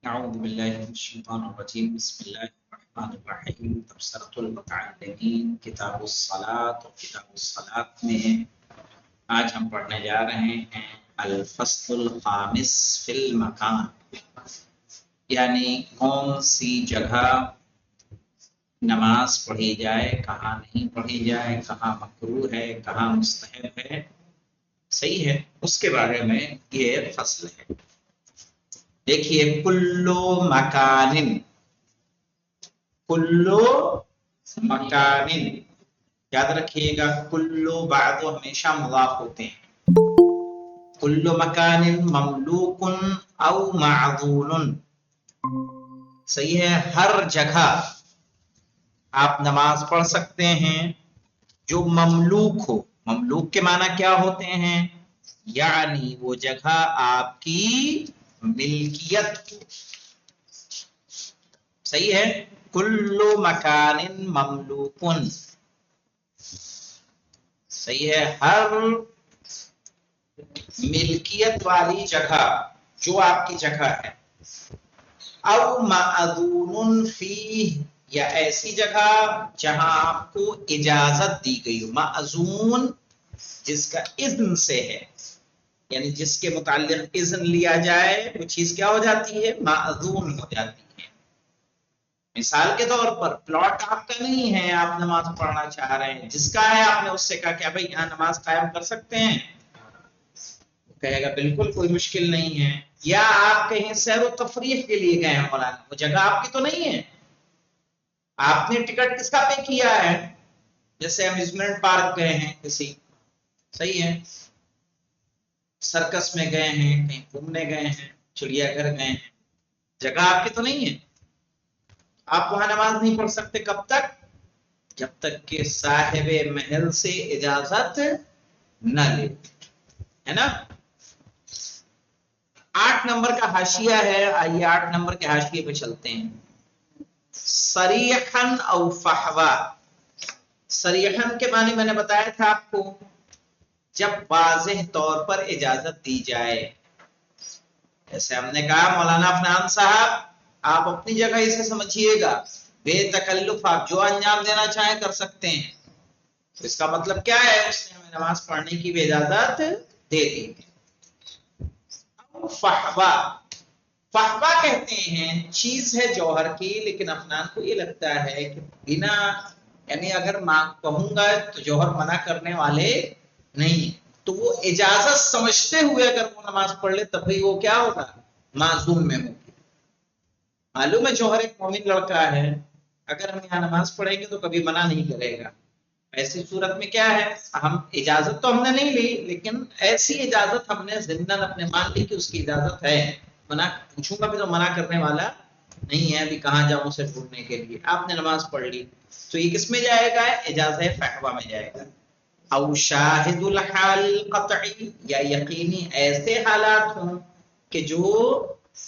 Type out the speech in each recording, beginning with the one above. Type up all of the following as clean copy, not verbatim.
أعوذ بالله من الشيطان الرجيم بسم الله الرحمن الرحیم تبصرۃ المتعلمین کتاب الصلاۃ اور کتاب الصلاۃ میں آج ہم پڑھنے جا رہے ہیں الفصل الخامس فی المکان، یعنی کون سی جگہ نماز پڑھی جائے، کہاں نہیں پڑھی جائے، کہاں مکروہ ہے، کہاں مستحب ہے، صحیح ہے، اس کے بارے میں یہ فصل ہے۔ دیکھیے کلو مکانن، کلو مکانن، یاد رکھیے گا کلو بعد ہمیشہ مضاف ہوتے ہیں۔ کلو مکانن مملوک او معذول، صحیح ہے، ہر جگہ آپ نماز پڑھ سکتے ہیں جو مملوک ہو۔ مملوک کے معنی کیا ہوتے ہیں؟ یعنی وہ جگہ آپ کی ملکیت ہو، صحیح ہے، کلو مکان مملوکن، صحیح ہے، ہر ملکیت والی جگہ جو آپ کی جگہ ہے، او معذون فیہ، یا ایسی جگہ جہاں آپ کو اجازت دی گئی ہو۔ معذون جس کا اذن سے ہے، یعنی جس کے متعلق اذن لیا جائے وہ چیز کیا ہو جاتی ہے؟ معذون ہو جاتی ہے۔ مثال کے طور پر پلاٹ آپ کا نہیں ہے، آپ نماز پڑھنا چاہ رہے ہیں، جس کا ہے آپ نے اس سے کہا کہ بھائی یہاں نماز قائم کر سکتے ہیں، وہ کہے گا بالکل کوئی مشکل نہیں ہے۔ یا آپ کہیں سیر و تفریح کے لیے گئے ہیں مولانا، وہ جگہ آپ کی تو نہیں ہے، آپ نے ٹکٹ کس کا پے کیا ہے؟ جیسے امیوزمنٹ پارک گئے ہیں کسی، صحیح ہے، سرکس میں گئے ہیں، کہیں گھومنے گئے ہیں، چڑیا گھر گئے ہیں، جگہ آپ کی تو نہیں ہے، آپ وہاں نماز نہیں پڑھ سکتے۔ کب تک؟ جب تک کہ صاحب محل سے اجازت نہ لے، ہے نا۔ 8 نمبر کا حاشیہ ہے، آئیے 8 نمبر کے حاشیے پہ چلتے ہیں۔ صریحاً او فحوا، صریحاً کے معنی میں نے بتایا تھا آپ کو، جب واضح طور پر اجازت دی جائے۔ جیسے ہم نے کہا مولانا افنان صاحب آپ اپنی جگہ اسے سمجھیے گا، بے تکلف آپ جو انجام دینا چاہیں کر سکتے ہیں، تو اس کا مطلب کیا ہے؟ اس نے ہمیں نماز پڑھنے کی بھی اجازت دے دی۔ فحوا، فحوا کہتے ہیں چیز ہے جوہر کی، لیکن افنان کو یہ لگتا ہے کہ بنا، یعنی اگر کہوں گا تو جوہر منع کرنے والے نہیں، تو وہ اجازت سمجھتے ہوئے اگر وہ نماز پڑھ لے تب بھی وہ کیا ہوگا؟ معذور میں ہوگی۔ معلوم ہے جوہر ایک مومن لڑکا ہے، اگر ہم یہاں نماز پڑھیں گے تو کبھی منع نہیں کرے گا۔ ایسی صورت میں کیا ہے، ہم اجازت تو ہم نے نہیں لی، لیکن ایسی اجازت ہم نے ضمناً اپنے مان لی کہ اس کی اجازت ہے، منع پوچھوں گا بھی تو منع کرنے والا نہیں ہے، ابھی کہاں جاؤں اسے ڈھونڈنے کے لیے۔ آپ نے نماز پڑھ لی تو یہ کس میں جائے گا؟ اجازت فحوا میں جائے گا۔ او شاہد الحال قطعی، یا یقینی ایسے حالات ہوں کہ جو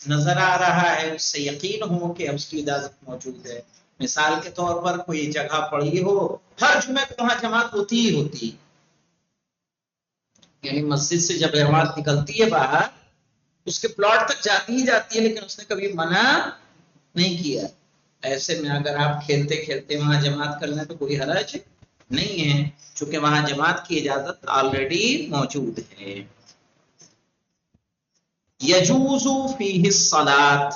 نظر آ رہا ہے اس سے یقین ہو کہ اس کی اجازت موجود ہے۔ مثال کے طور پر کوئی جگہ پڑی ہو، ہر جمعے کو وہاں جماعت ہوتی ہی ہوتی، یعنی مسجد سے جب جماعت نکلتی ہے باہر اس کے پلاٹ تک جاتی ہی جاتی ہے، لیکن اس نے کبھی منع نہیں کیا۔ ایسے میں اگر آپ کھیلتے کھیلتے وہاں جماعت کر لیں تو کوئی حرج نہیں ہے، چونکہ وہاں جماعت کی اجازت آلریڈی موجود ہے۔ یجوز فیہ الصلاۃ،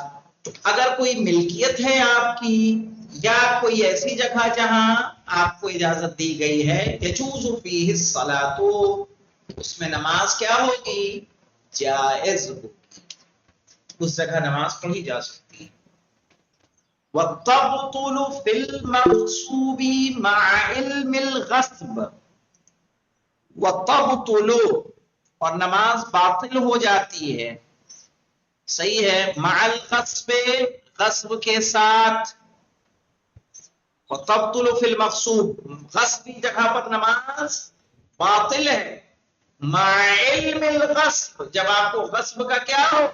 اگر کوئی ملکیت ہے آپ کی یا کوئی ایسی جگہ جہاں آپ کو اجازت دی گئی ہے، یجوز فیہ الصلاۃ، اس میں نماز کیا ہوگی؟ جائز ہوگی، اس جگہ نماز پڑھی جا سکتی ہے۔ وَتَبْطُلُ فِي الْمَغْصُوبِ مَعَ عِلْمِ الْغَصْبِ، وَتَبْطُلُ، اور نماز باطل ہو جاتی ہے، صحیح ہے، مع الغصب، غصب کے ساتھ، وتبطل فی المغصوب، غصبی جگہ پر نماز باطل ہے، مع علم الغصب، جب آپ کو غصب کا کیا ہو؟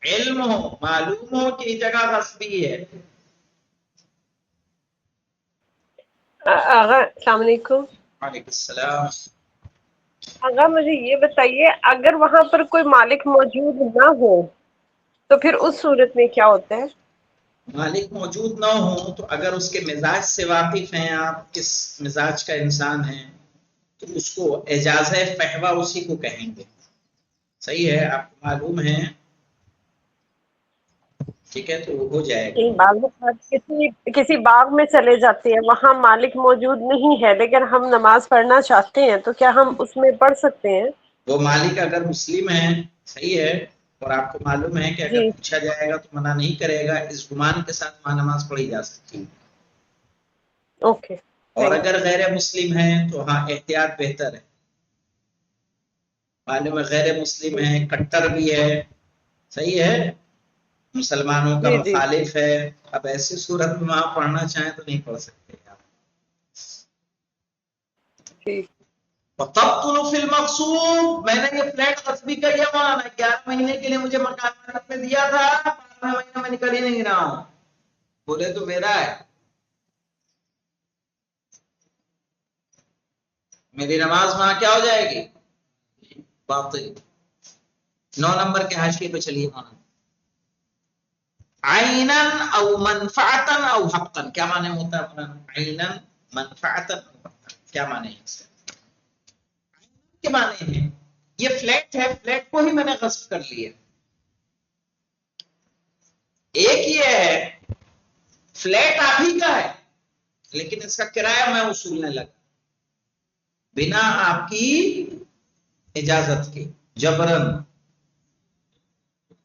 علم ہو، معلوم ہو کہ یہ جگہ غصبی ہے۔ آغا السلام علیکم۔ وعلیکم السلام۔ آغا مجھے یہ بتائیے، اگر وہاں پر کوئی مالک موجود نہ ہو تو پھر اس صورت میں کیا ہوتا ہے؟ مالک موجود نہ ہو تو اگر اس کے مزاج سے واقف ہیں آپ، کس مزاج کا انسان ہے، تو اس کو اعجاز فہوا اسی کو کہیں گے. صحیح ہے، آپ کو معلوم ہے، ٹھیک ہے، تو وہ ہو جائے گا. بعض اوقات کسی باغ میں چلے جاتے ہیں، وہاں مالک موجود نہیں ہے لیکن ہم نماز پڑھنا چاہتے ہیں، تو کیا ہم اس میں پڑھ سکتے ہیں؟ وہ مالک اگر مسلم ہے، صحیح ہے، اور آپ کو معلوم ہے کہ اگر جی پوچھا جائے گا تو منع نہیں کرے گا، اس گمان کے ساتھ وہاں نماز پڑھی جا سکتی ہے. اوکے اور تھینک اگر غیر مسلم ہے تو ہاں احتیاط بہتر ہے. معلوم ہے غیر مسلم یو. ہے، کٹر بھی ہے، صحیح ہے، مسلمانوں کا جی جی مخالف ہے، اب ایسی صورت میں وہاں پڑھنا چاہیں تو نہیں پڑھ سکتے آپ. ٹھیک. تبطل فی المقصود، میں نے یہ فلیٹ غصبی کا یہ مانا 11 مہینے کے لیے مجھے مکان مالک میں دیا تھا، 12 مہینے میں نکل ہی نہیں رہا ہوں. بولے تو میرا ہے، میری نماز وہاں کیا ہو جائے گی؟ باطل. 9 نمبر کے حاشیے پہ چلیے مولانا. عینن او منفعتا او حقا، کیا معنی ہوتا ہے اپنا؟ عینن منفعتا کیا معنی ہے اس کے معنی ہے یہ فلیٹ ہے، فلیٹ کو ہی میں نے غصب کر لیا. ایک یہ ہے فلیٹ آپ ہی کا ہے لیکن اس کا کرایہ میں وصولنے لگا بنا آپ کی اجازت کے، جبرن.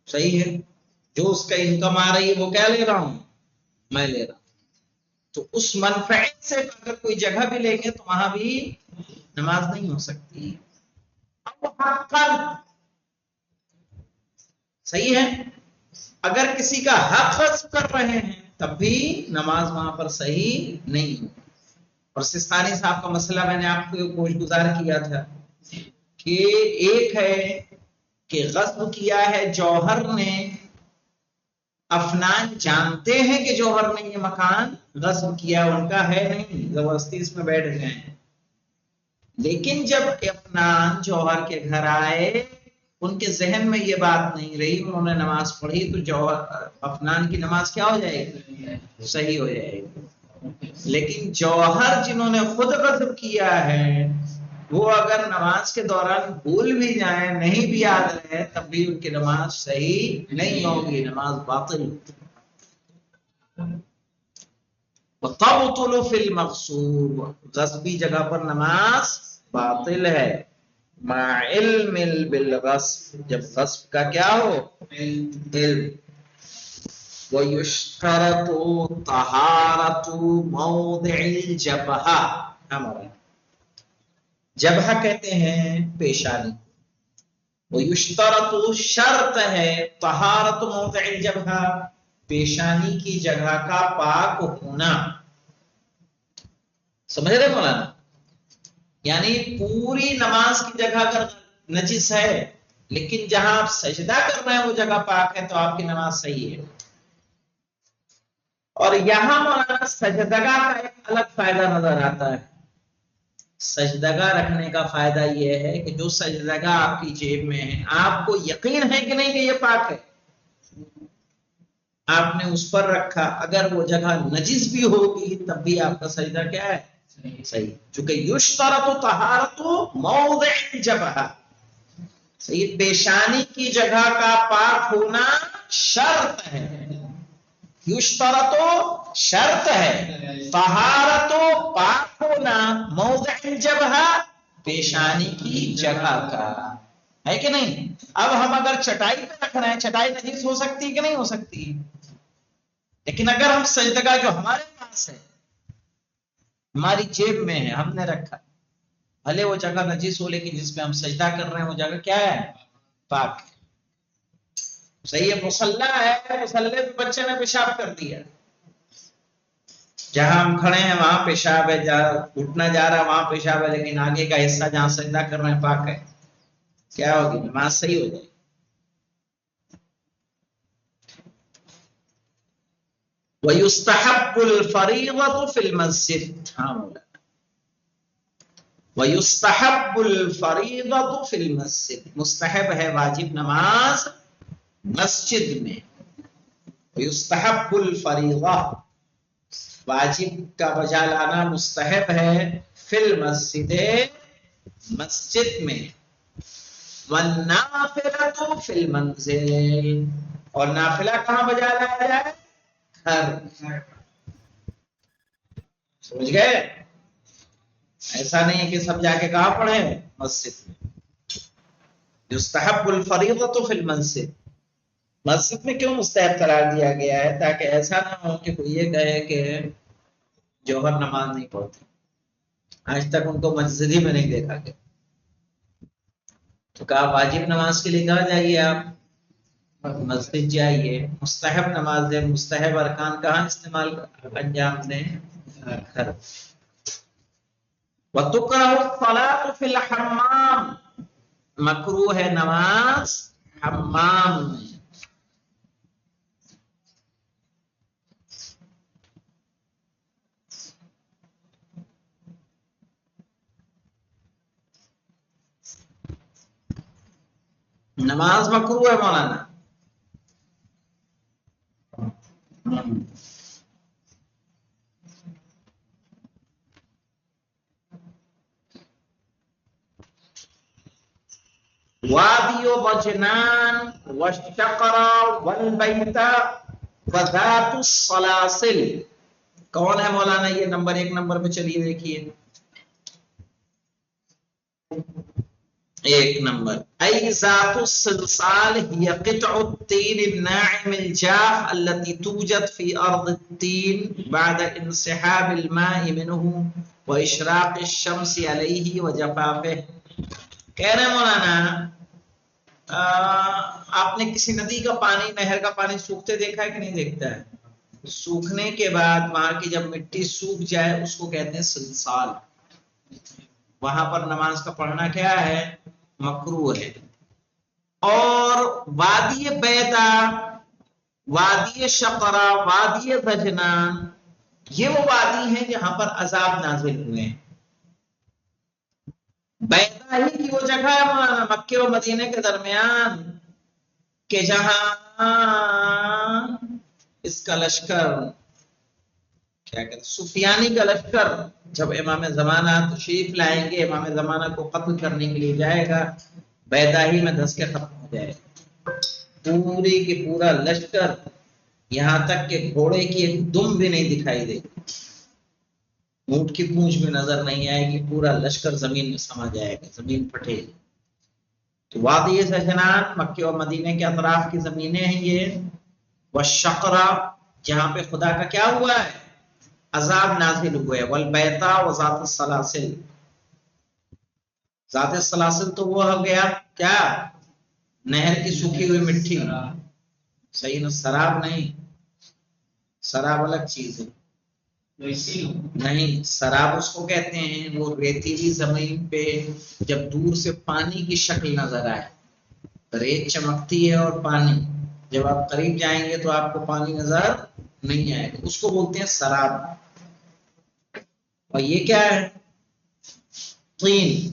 صحیح ہے، جو اس کا انکم آ رہی ہے وہ کیا لے رہا ہوں؟ میں لے رہا ہوں. تو اس منفعت سے اگر کوئی جگہ بھی لیں گے تو وہاں بھی نماز نہیں ہو سکتی. اب حقاً، صحیح ہے، اگر کسی کا حق غصب کر رہے ہیں تب بھی نماز وہاں پر صحیح نہیں. اور سستانی صاحب کا مسئلہ میں نے آپ کو گوش گزار کیا تھا کہ ایک ہے کہ غصب کیا ہے جوہر نے، افنان جانتے ہیں کہ جوہر نے یہ مکان غصب کیا، ان کا ہے نہیں، زبردستی اس میں بیٹھ گئے ہیں. لیکن جب افنان جوہر کے گھر آئے ان کے ذہن میں یہ بات نہیں رہی، انہوں نے نماز پڑھی تو جوہر افنان کی نماز کیا ہو جائے گی؟ صحیح ہو جائے گی. لیکن جوہر جنہوں نے خود غصب کیا ہے وہ اگر نماز کے دوران بھول بھی جائیں، نہیں بھی یاد رہے، تب بھی ان کی نماز صحیح نہیں ہوگی، نماز باطل. وَتَبْطُلُ فِي الْمَغْصُوبِ، غصبی جگہ پر نماز باطل ہے. مع علم بالغصب، جب غصب کا کیا ہو؟ علم. وَيُشْتَرَطُ طَهَارَةُ مَوْضِعِ الْجَبْهَةِ، جبہہ کہتے ہیں پیشانی. وَيُشْتَرَطُ، شرط ہے، طہارت موضع الجبہہ، پیشانی کی جگہ کا پاک ہونا. سمجھ رہے مولانا؟ یعنی پوری نماز کی جگہ اگر نجس ہے لیکن جہاں آپ سجدہ کر رہے ہیں وہ جگہ پاک ہے تو آپ کی نماز صحیح ہے. اور یہاں مولانا سجدگاہ کا ایک الگ فائدہ نظر آتا ہے. سجدگاہ رکھنے کا فائدہ یہ ہے کہ جو سجدگاہ آپ کی جیب میں ہے آپ کو یقین ہے کہ نہیں کہ یہ پاک ہے، آپ نے اس پر رکھا، اگر وہ جگہ نجس بھی ہوگی تب بھی آپ کا سجدہ کیا ہے؟ صحیح. چونکہ یشترط طہارت موضع الجبہہ، صحیح، پیشانی کی جگہ کا پاک ہونا شرط ہے. یشترط شرط ہے، طہارت پاک ہونا، موضع الجبہہ پیشانی کی جگہ کا ہے کہ نہیں. اب ہم اگر چٹائی پہ رکھ رہے ہیں، چٹائی نجس ہو سکتی کہ نہیں ہو سکتی؟ لیکن اگر ہم سجدگاہ جو ہمارے پاس ہے، ہماری جیب میں ہے، ہم نے رکھا، بھلے وہ جگہ نجس ہو لیکن جس پہ ہم سجدہ کر رہے ہیں وہ جگہ کیا ہے؟ پاک. صحیح ہے. مصلی ہے، مصلی پہ بچے نے پیشاب کر دیا، جہاں ہم کھڑے ہیں وہاں پیشاب ہے، اٹھنا جا رہا ہے وہاں پیشاب ہے، لیکن آگے کا حصہ جہاں سجدہ کر رہے ہیں پاک ہے، کیا ہوگی؟ نماز صحیح ہو جائے گی. وَيُسْتَحَبُّ الْفَرِيضَةُ فِي الْمَسْجِدِ، ہاں مولا، وَيُسْتَحَبُّ الْفَرِيضَةُ فِي الْمَسْجِدِ، مستحب ہے واجب نماز مسجد میں. یستحب الفریضہ، واجب کا بجا لانا مستحب ہے، فی المسجد، مسجد میں، والنافلۃ فی المنزل، اور نافلہ کہاں بجا لایا جائے؟ گھر. سمجھ گئے؟ ایسا نہیں ہے کہ سب جا کے کہاں پڑھیں؟ مسجد میں. یستحب الفریضۃ فی المسجد، مسجد میں کیوں مستحب قرار دیا گیا ہے؟ تاکہ ایسا نہ ہو کہ کوئی یہ کہے کہ جوہر نماز نہیں پڑھتے، آج تک ان کو مسجد ہی میں نہیں دیکھا گیا. تو کہا واجب نماز کے لیے کہا جائیے آپ مسجد جائیے، مستحب نماز ہے، مستحب ارکان کہاں استعمال انجام دیں؟ گھر. وَتُكْرَهُ الصَّلَاةُ فِي الْحَمَّامِ، مکروہ ہے نماز حمام میں. نماز مکروہ ہے مولانا. وادی و بجنان والشقر والبیت وذات السلاسل، کون ہے مولانا یہ؟ نمبر 1 نمبر پہ چلیے دیکھیے. 1 نمبر، ای ذات السلسال هي قطع الطين الناعم الجاف التي توجد في ارض الطين بعد انسحاب الماء منه واشراق الشمس عليه وجفافه. کہہ رہے مولانا آپ نے کسی ندی کا پانی، نہر کا پانی سوکھتے دیکھا ہے کہ نہیں دیکھتا ہے؟ سوکھنے کے بعد وہاں کی جب مٹی سوکھ جائے اس کو کہتے ہیں سلسال. وہاں پر نماز کا پڑھنا کیا ہے؟ مکروہ ہے. اور وادی بیدا، وادی شقرا، وادی بجنان، یہ وہ وادی ہیں جہاں پر عذاب نازل ہوئے ہیں. بیدا ہی کی وہ جگہ ہے مولانا مکے و مدینے کے درمیان کہ جہاں اس کا لشکر کیا کہتے ہیں، سفیانی کا لشکر جب امام زمانہ تشریف لائیں گے، امام زمانہ کو قتل کرنے کے لیے جائے گا، بیدا ہی میں دھس کے ختم ہو جائے گا. پوری کی پورا لشکر، یہاں تک کہ گھوڑے کی ایک دم بھی نہیں دکھائی دے گی، اونٹ کی پونچھ بھی نظر نہیں آئے گی، پورا لشکر زمین میں سما جائے گا، زمین پھٹے گی. تو وادی سجنان مکے اور مدینے کے اطراف کی زمینیں ہیں یہ. والشقرا، جہاں پہ خدا کا کیا ہوا ہے؟ عذاب نازل ہوئے. والبیتا وذات السلاسل، ذات السلاسل تو وہ ہو گیا کیا؟ نہر کی سوکھی ہوئی مٹی. صحیح نا، سراب نہیں، سراب الگ چیز ہے. نہیں، سراب اس کو کہتے ہیں وہ ریتیلی زمین پہ جب دور سے پانی کی شکل نظر آئے، ریت چمکتی ہے اور پانی، جب آپ قریب جائیں گے تو آپ کو پانی نظر نہیں آئے گا، اس کو بولتے ہیں سراب. اور یہ کیا ہے؟ طین،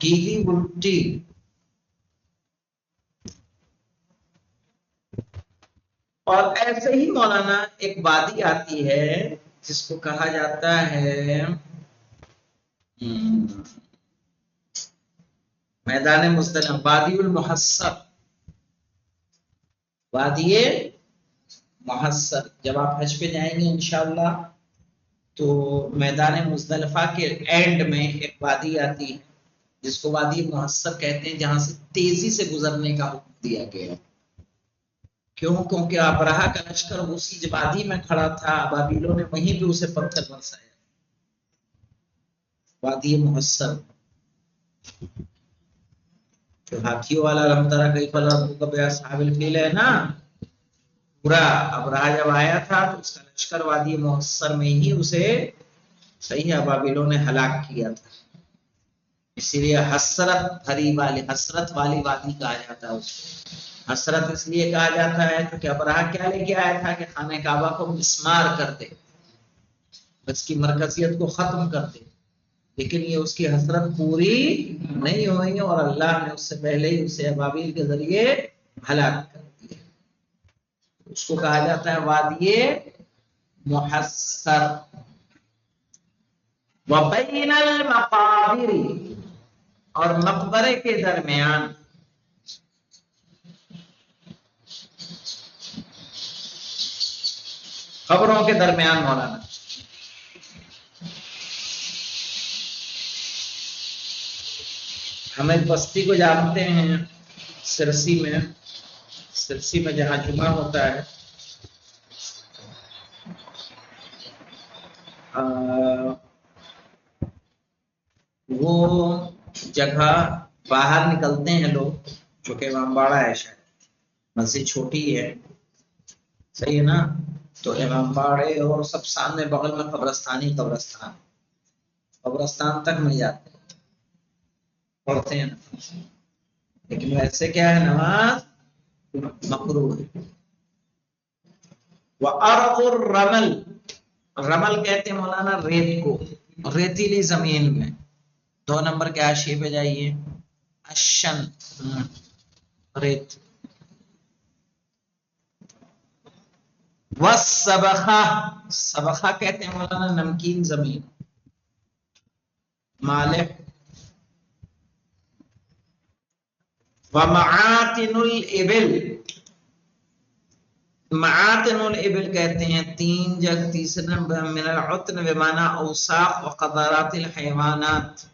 گیلی مٹی. اور ایسے ہی مولانا ایک وادی آتی ہے جس کو کہا جاتا ہے میدان مزدلفہ، وادی المحصر. وادی محصر، جب آپ حج پہ جائیں گے انشاءاللہ تو میدان مزدلفہ کے اینڈ میں ایک وادی آتی ہے جس کو وادی محصر کہتے ہیں، جہاں سے تیزی سے گزرنے کا حکم دیا گیا ہے. کیوں؟ کیونکہ ابرہہ کا لشکر اسی وادی میں کھڑا تھا، ابابیلوں نے وہیں پہ اسے پتھر برسایا. وادی محصر جو ہاتھیوں والا لم ترى كيف ربك بأصحاب الفیل ہے نا، پورا ابرہہ جب آیا تھا تو اس کا لشکر وادی محصر میں ہی اسے صحیح ابابیلوں نے ہلاک کیا تھا. اسی لیے حسرت والی وادی کہا جاتا ہے اس کو. حسرت اس لیے کہا جاتا ہے کیونکہ ابرہہ کیا لے کے آیا تھا کہ خانہ کعبہ کو مسمار کر دے، اس کی مرکزیت کو ختم کر دے، لیکن یہ اس کی حسرت پوری نہیں ہوئی اور اللہ نے اس سے پہلے ہی اسے ابابیل کے ذریعے ہلاک کر دیا. اس کو کہا جاتا ہے وادی محصر. وبین المقابر، اور مقبرے کے درمیان. قبروں کے درمیان مولانا. ہم ایک بستی کو جانتے ہیں سرسی میں جہاں جمعہ ہوتا ہے، وہ جگہ باہر نکلتے ہیں لوگ، چونکہ امام باڑہ ہے، شاید مسجد چھوٹی ہے، صحیح ہے نا، تو امام باڑے اور سب سامنے بغل میں قبرستان تک نہیں جاتے، پڑھتے ہیں نا. لیکن ویسے کیا ہے، نماز مکروہ ہے. وَأَرْضُ الرَّمَلِ، رمل کہتے ہیں مولانا ریت کو، ریتیلی زمین میں. 2 نمبر کے حاشیے پہ جائیے. اشن، ریت. والسبخہ، سبخہ کہتے ہیں مولانا نمکین زمین. مالح. ومعاتن الابل، معاتن الابل کہتے ہیں 3 جگ 3 من العتن بمعنی اوساخ وقذرات الحیوانات،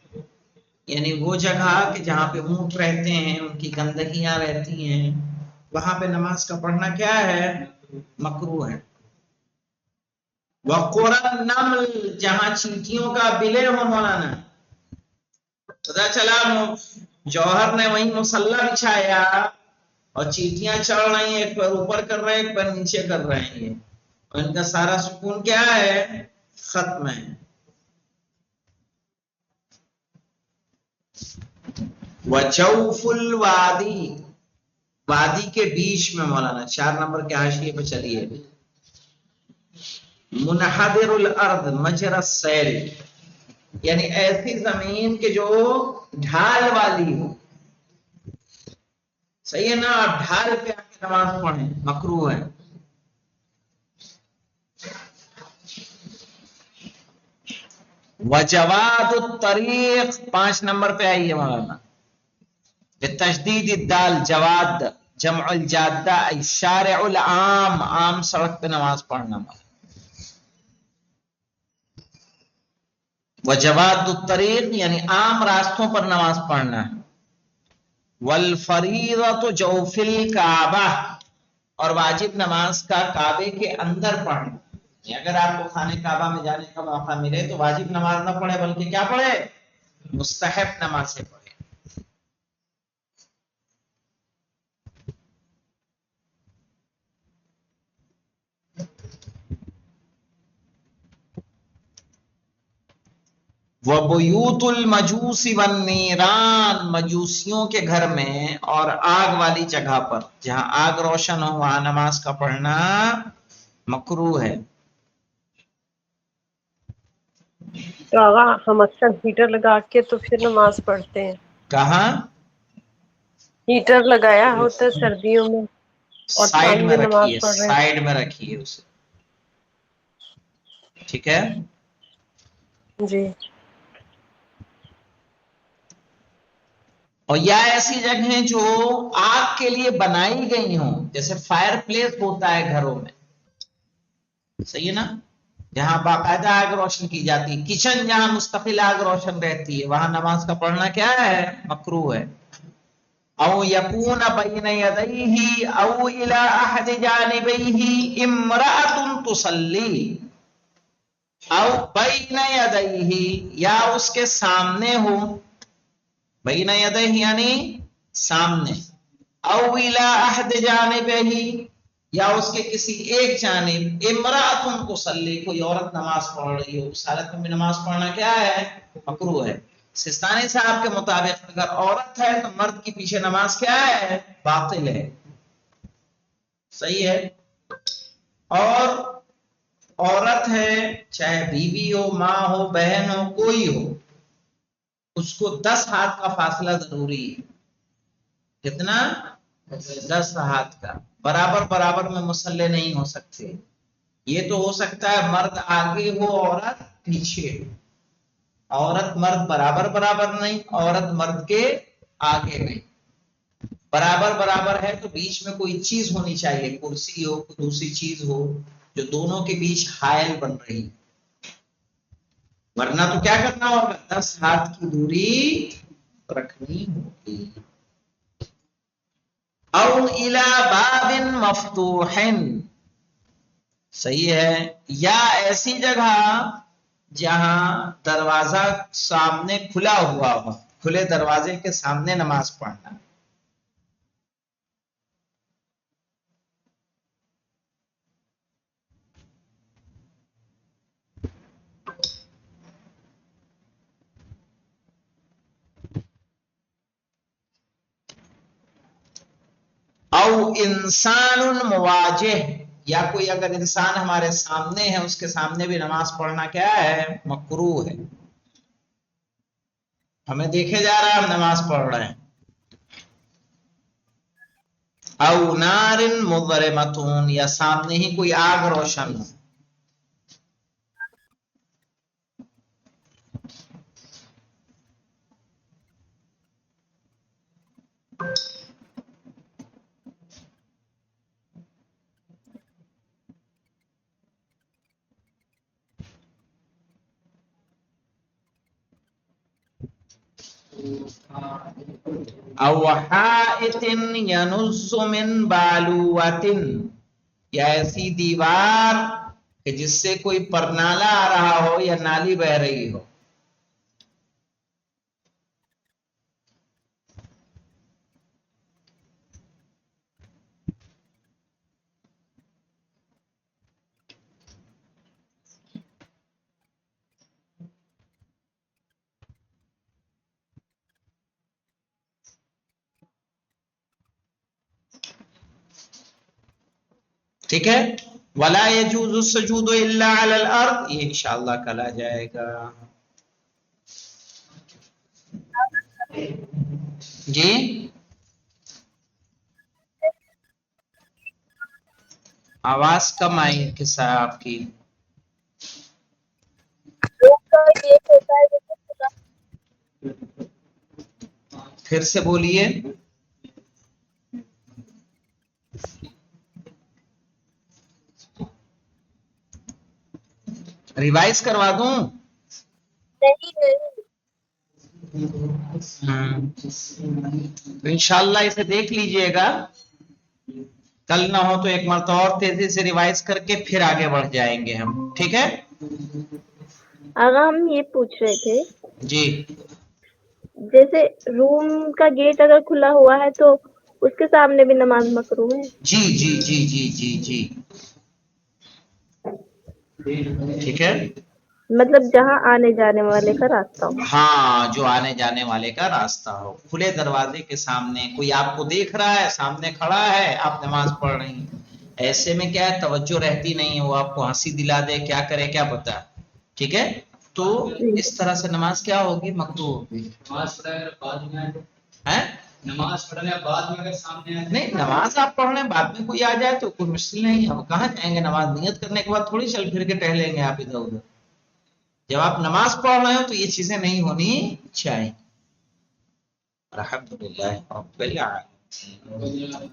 یعنی وہ جگہ کہ جہاں پہ اونٹ رہتے ہیں، ان کی گندگیاں رہتی ہیں، وہاں پہ نماز کا پڑھنا کیا ہے، مکروہ ہے. وقرى النمل، جہاں چینٹیوں کا بلے ہو مولانا. پتا چلا جوہر نے وہیں مصلی بچھایا اور چینٹیاں چڑھ رہی ہیں، ایک پر اوپر کر رہے ہیں، ایک پر نیچے کر رہے ہیں، اور ان کا سارا سکون کیا ہے، ختم ہے. وجوف الوادی، وادی کے بیچ میں مولانا. 4 نمبر کے حاشیے پہ چلیے. منحدر الارض مجرى السیل، یعنی ایسی زمین کے جو ڈھال والی ہو، صحیح ہے نا، آپ ڈھال پہ آ کے نماز پڑھیں، مکروہ ہے. وجواد الطریق، 5 نمبر پہ آئیے مولانا. بتشدید الدال، جواد جمع الجادہ ای شارع العام، عام سڑک پہ نماز پڑھنا. وجواد الطریق یعنی عام راستوں پر نماز پڑھنا ہے. والفریضۃ جوف الکعبہ، اور واجب نماز کا کعبے کے اندر پڑھنا. اگر آپ کو خانہ کعبہ میں جانے کا موقع ملے تو واجب نماز نہ پڑھے، بلکہ کیا پڑھے، مستحب نماز سے پڑھے. وَبُيُوتُ الْمَجُوسِ وَالنِّيرَانِ، مجوسیوں کے گھر میں اور آگ والی جگہ پر، جہاں آگ روشن ہو وہاں نماز کا پڑھنا مکروہ ہے. تو آغا ہم اکثر ہیٹر لگا کے تو پھر نماز پڑھتے ہیں. کہاں ہیٹر لگایا ہوتا ہے سردیوں میں اور سائڈ ٹھنڈ میں میں نماز رکھیے، پڑھ رہے ہیں. سائڈ میں رکھیے اسے، ٹھیک ہے. جی. اور یا ایسی جگہیں جو آگ کے لیے بنائی گئی ہوں، جیسے فائر پلیس ہوتا ہے گھروں میں، صحیح ہے نا، جہاں باقاعدہ آگ روشن کی جاتی ہے. کچن جہاں مستقل آگ روشن رہتی ہے، وہاں نماز کا پڑھنا کیا ہے، مکروہ ہے. او یکون بین یدیہ او الی احد جانبیہ امرأۃ تصلی، او بین یدیہ، یا اس کے سامنے ہو، بین یدیہ یعنی سامنے، او الی احد جانبیہ، یا اس کے کسی ایک جانب، امرأۃ تصلی، کوئی عورت نماز پڑھ رہی ہو، اس حالت میں بھی نماز پڑھنا کیا ہے، مکروہ ہے. سستانی صاحب کے مطابق اگر عورت ہے تو مرد کی پیچھے نماز کیا ہے، باطل ہے. صحیح ہے. اور عورت ہے، چاہے بیوی ہو، ماں ہو، بہن ہو، کوئی ہو، اس کو 10 ہاتھ کا فاصلہ ضروری ہے. کتنا، 10 ہاتھ کا. برابر برابر میں مسلح نہیں ہو سکتے. یہ تو ہو سکتا ہے مرد آگے ہو عورت پیچھے ہو. عورت مرد برابر برابر نہیں، عورت مرد کے آگے نہیں. برابر برابر ہے تو بیچ میں کوئی چیز ہونی چاہیے، کرسی ہو، کوئی دوسری چیز ہو جو دونوں کے بیچ حائل بن رہی. ورنہ تو کیا کرنا ہوگا، 10 ہاتھ کی دوری رکھنی ہوگی. او الی باب مفتوح، صحیح ہے، یا ایسی جگہ جہاں دروازہ سامنے کھلا ہوا ہو، کھلے دروازے کے سامنے نماز پڑھنا. او انسان مواجہ، یا کوئی اگر انسان ہمارے سامنے ہے اس کے سامنے بھی نماز پڑھنا کیا ہے، مکروہ ہے. ہمیں دیکھے جا رہا ہے، ہم نماز پڑھ رہے ہیں. او نار مضرمتون، یا سامنے ہی کوئی آگ روشن ہو. او حائط ینز من بالوۃ، یا ایسی دیوار کہ جس سے کوئی پرنالا آ رہا ہو یا نالی بہ رہی ہو. ٹھیک ہے. ولا يجوز السجود الا على الارض، یہ انشاءاللہ کل آ جائے گا. جی آواز کم آئی کس ہے آپ کی. پھر سے بولیے. ریوائز کروا دوں؟ تو انشاءاللہ اسے دیکھ لیجئے گا، کل نہ ہو تو ایک مرتبہ اور تیزی سے ریوائز کر کے پھر آگے بڑھ جائیں گے ہم. ٹھیک ہے آغا ہم یہ پوچھ رہے تھے، جی. جیسے روم کا گیٹ اگر کھلا ہوا ہے تو اس کے سامنے بھی نماز مکروہ ہے؟ جی جی جی جی جی جی ٹھیک ہے. مطلب جہاں آنے جانے والے کا راستہ ہو. ہاں، جو آنے جانے والے کا راستہ ہو، کھلے دروازے کے سامنے کوئی آپ کو دیکھ رہا ہے، سامنے کھڑا ہے، آپ نماز پڑھ رہی ہیں، ایسے میں کیا ہے توجہ رہتی نہیں ہے، وہ آپ کو ہنسی دلا دے، کیا کرے کیا پتا. ٹھیک ہے، تو اس طرح سے نماز کیا ہوگی، مکروہ ہوگی. نماز پڑھنے بعد میں اگر سامنے نہیں، نماز آپ پڑھ رہے ہیں بعد میں کوئی آ جائے تو کوئی مشکل نہیں ہے. کہاں جائیں گے، نماز نیت کرنے کے بعد تھوڑی چل پھر کے ٹہلیں گے آپ ادھر ادھر. جب آپ نماز پڑھ رہے ہو تو یہ چیزیں نہیں ہونی چاہیے. الحمدللہ رب العالمین.